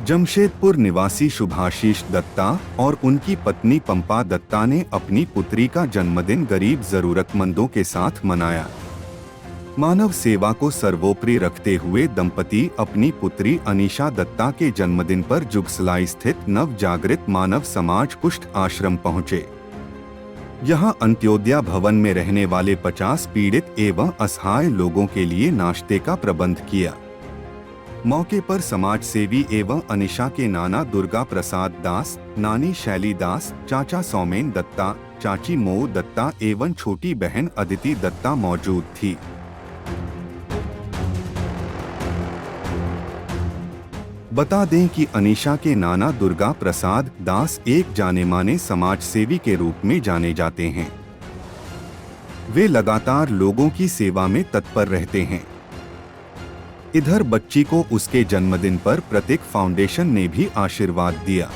जमशेदपुर निवासी शुभाशीष दत्ता और उनकी पत्नी पंपा दत्ता ने अपनी पुत्री का जन्मदिन गरीब जरूरतमंदों के साथ मनाया। मानव सेवा को सर्वोपरि रखते हुए दंपति अपनी पुत्री अनीशा दत्ता के जन्मदिन पर जुगसलाई स्थित नव जागृत मानव समाज कुष्ठ आश्रम पहुंचे। यहां अंत्योदय भवन में रहने वाले 50 पीड़ित एवं असहाय लोगों के लिए नाश्ते का प्रबंध किया। मौके पर समाज सेवी एवं अनीशा के नाना दुर्गा प्रसाद दास, नानी शैली दास, चाचा सौमेन दत्ता, चाची मो दत्ता एवं छोटी बहन अदिति दत्ता मौजूद थी। बता दें कि अनीशा के नाना दुर्गा प्रसाद दास एक जाने माने समाज सेवी के रूप में जाने जाते हैं। वे लगातार लोगों की सेवा में तत्पर रहते हैं। इधर बच्ची को उसके जन्मदिन पर प्रतीक फाउंडेशन ने भी आशीर्वाद दिया।